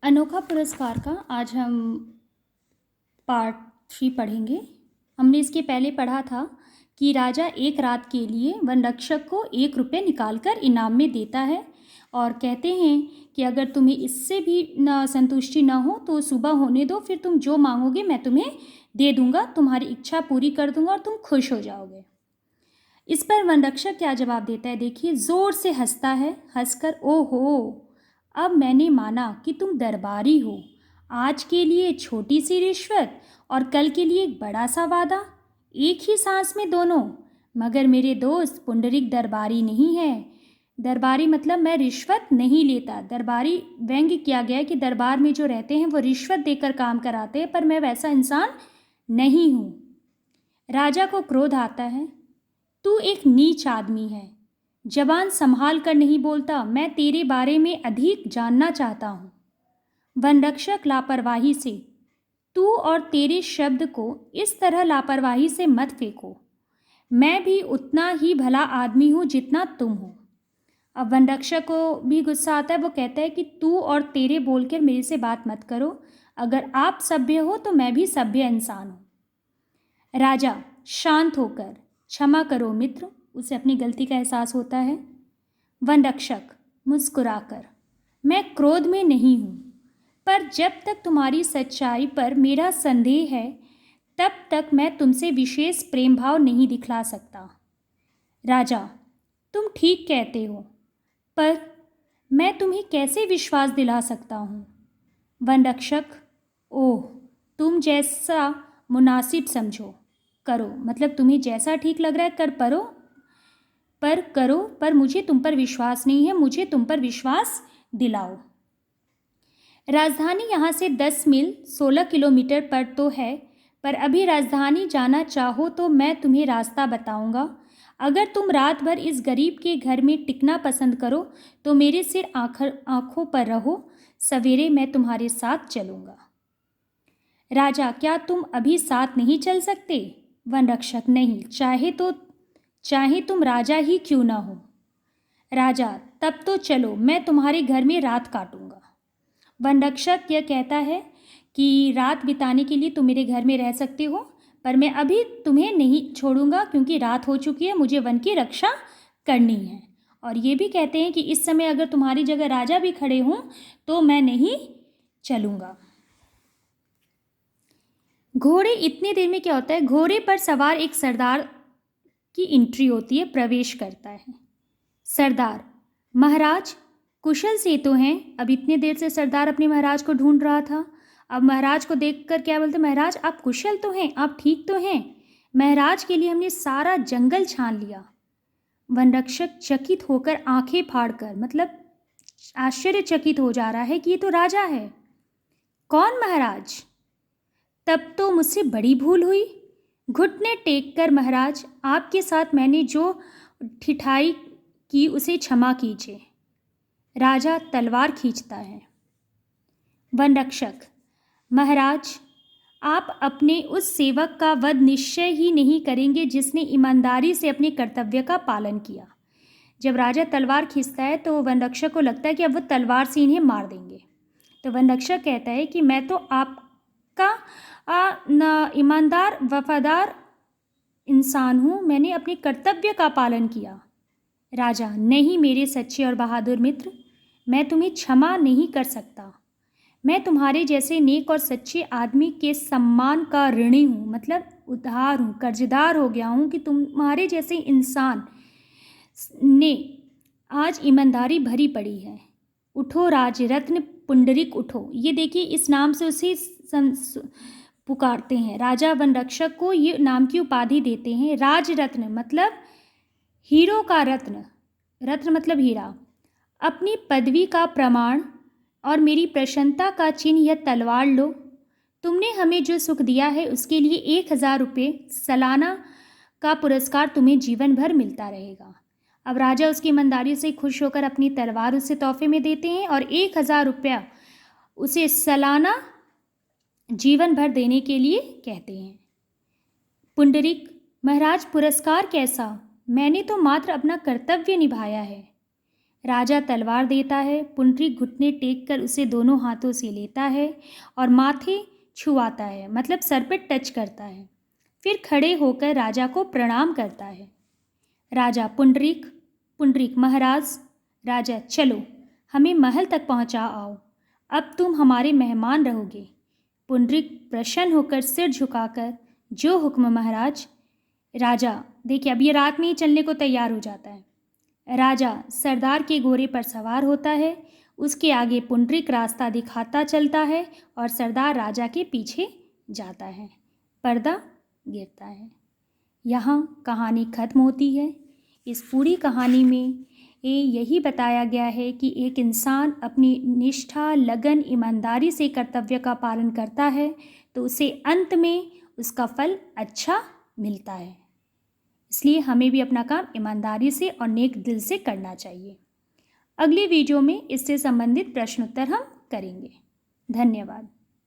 अनोखा पुरस्कार का आज हम पार्ट 3 पढ़ेंगे। हमने इसके पहले पढ़ा था कि राजा एक रात के लिए वन रक्षक को 1 रुपये निकालकर इनाम में देता है और कहते हैं कि अगर तुम्हें इससे भी ना संतुष्टि ना हो तो सुबह होने दो, फिर तुम जो मांगोगे मैं तुम्हें दे दूंगा, तुम्हारी इच्छा पूरी कर दूंगा और तुम खुश हो जाओगे। इस पर वन रक्षक क्या जवाब देता है, देखिए। ज़ोर से हंसता है, हंसकर ओहो, अब मैंने माना कि तुम दरबारी हो। आज के लिए छोटी सी रिश्वत और कल के लिए एक बड़ा सा वादा, एक ही सांस में दोनों। मगर मेरे दोस्त, पुंडरीक दरबारी नहीं है। दरबारी मतलब मैं रिश्वत नहीं लेता। दरबारी व्यंग्य किया गया है कि दरबार में जो रहते हैं वो रिश्वत देकर काम कराते हैं, पर मैं वैसा इंसान नहीं हूँ। राजा को क्रोध आता है। तू एक नीच आदमी है, जबान संभाल कर नहीं बोलता। मैं तेरे बारे में अधिक जानना चाहता हूँ। वनरक्षक लापरवाही से, तू और तेरे शब्द को इस तरह लापरवाही से मत फेंको। मैं भी उतना ही भला आदमी हूँ जितना तुम हो। अब वनरक्षक को भी गुस्सा आता है। वो कहता है कि तू और तेरे बोलकर मेरे से बात मत करो। अगर आप सभ्य हो तो मैं भी सभ्य इंसान हूँ। राजा शांत होकर, क्षमा करो मित्र, उसे अपनी गलती का एहसास होता है। वनरक्षक मुस्कुराकर, मैं क्रोध में नहीं हूँ, पर जब तक तुम्हारी सच्चाई पर मेरा संदेह है तब तक मैं तुमसे विशेष प्रेम भाव नहीं दिखला सकता। राजा, तुम ठीक कहते हो, पर मैं तुम्हें कैसे विश्वास दिला सकता हूँ। वनरक्षक, ओह, तुम जैसा मुनासिब समझो करो, मतलब तुम्हें जैसा ठीक लग रहा है करो, पर मुझे तुम पर विश्वास नहीं है। मुझे तुम पर विश्वास दिलाओ। राजधानी यहाँ से 10 मील 16 किलोमीटर पर तो है, पर अभी राजधानी जाना चाहो तो मैं तुम्हें रास्ता बताऊंगा। अगर तुम रात भर इस गरीब के घर में टिकना पसंद करो तो मेरे सिर आँखों पर रहो, सवेरे मैं तुम्हारे साथ चलूँगा। राजा, क्या तुम अभी साथ नहीं चल सकते। वनरक्षक, नहीं, चाहे तुम राजा ही क्यों ना हो। राजा, तब तो चलो, मैं तुम्हारे घर में रात काटूंगा। वनरक्षक यह कहता है कि रात बिताने के लिए तुम मेरे घर में रह सकते हो, पर मैं अभी तुम्हें नहीं छोड़ूंगा क्योंकि रात हो चुकी है, मुझे वन की रक्षा करनी है। और ये भी कहते हैं कि इस समय अगर तुम्हारी जगह राजा भी खड़े हों तो मैं नहीं चलूँगा। घोड़े, इतनी देर में क्या होता है, घोड़े पर सवार एक सरदार की एंट्री होती है, प्रवेश करता है। सरदार, महाराज कुशल से तो हैं। अब इतनी देर से सरदार अपने महाराज को ढूंढ रहा था। अब महाराज को देखकर क्या बोलते, महाराज आप कुशल तो हैं, आप ठीक तो हैं। महाराज के लिए हमने सारा जंगल छान लिया। वनरक्षक चकित होकर आंखें फाड़कर, मतलब आश्चर्यचकित हो जा रहा है कि ये तो राजा है। कौन महाराज? तब तो मुझसे बड़ी भूल हुई। घुटने टेक कर, महाराज आपके साथ मैंने जो ठिठाई की उसे क्षमा कीजिए। राजा तलवार खींचता है। वनरक्षक, महाराज आप अपने उस सेवक का वध निश्चय ही नहीं करेंगे जिसने ईमानदारी से अपने कर्तव्य का पालन किया। जब राजा तलवार खींचता है तो वनरक्षक को लगता है कि अब वो तलवार से इन्हें मार देंगे। तो वनरक्षक कहता है कि मैं तो आपका ईमानदार वफादार इंसान हूँ, मैंने अपने कर्तव्य का पालन किया। राजा, नहीं मेरे सच्चे और बहादुर मित्र, मैं तुम्हें क्षमा नहीं कर सकता। मैं तुम्हारे जैसे नेक और सच्चे आदमी के सम्मान का ऋणी हूँ, मतलब उधार हूँ, कर्जदार हो गया हूँ कि तुम्हारे जैसे इंसान ने आज ईमानदारी भरी पड़ी है। उठो राजरत्न पुंडरीक, उठो। ये देखिए, इस नाम से उसे पुकारते हैं। राजा वनरक्षक को ये नाम की उपाधि देते हैं। राजरत्न मतलब हीरो का रत्न, रत्न मतलब हीरा। अपनी पदवी का प्रमाण और मेरी प्रसन्नता का चिन्ह यह तलवार लो। तुमने हमें जो सुख दिया है उसके लिए 1000 रुपये सालाना का पुरस्कार तुम्हें जीवन भर मिलता रहेगा। अब राजा उसकी ईमानदारी से खुश होकर अपनी तलवार उसे तोहफे में देते हैं और 1000 रुपया उसे सालाना जीवन भर देने के लिए कहते हैं। पुंडरीक, महाराज पुरस्कार कैसा? मैंने तो मात्र अपना कर्तव्य निभाया है। राजा तलवार देता है। पुंडरीक घुटने टेक कर उसे दोनों हाथों से लेता है और माथे छुआता है, मतलब सर पर टच करता है। फिर खड़े होकर राजा को प्रणाम करता है। राजा पुंडरीक, पुंडरीक महाराज। राजा चलो, हमें महल तक पहुंचा आओ, अब तुम हमारे मेहमान रहोगे। पुंडरीक प्रसन्न होकर सिर झुकाकर, जो हुक्म महाराज। राजा देखिए, अब ये रात में ही चलने को तैयार हो जाता है। राजा सरदार के घोड़े पर सवार होता है। उसके आगे पुंडरीक रास्ता दिखाता चलता है और सरदार राजा के पीछे जाता है। पर्दा गिरता है। यहाँ कहानी खत्म होती है। इस पूरी कहानी में यही बताया गया है कि एक इंसान अपनी निष्ठा, लगन, ईमानदारी से कर्तव्य का पालन करता है तो उसे अंत में उसका फल अच्छा मिलता है। इसलिए हमें भी अपना काम ईमानदारी से और नेक दिल से करना चाहिए। अगली वीडियो में इससे संबंधित प्रश्न उत्तर हम करेंगे। धन्यवाद।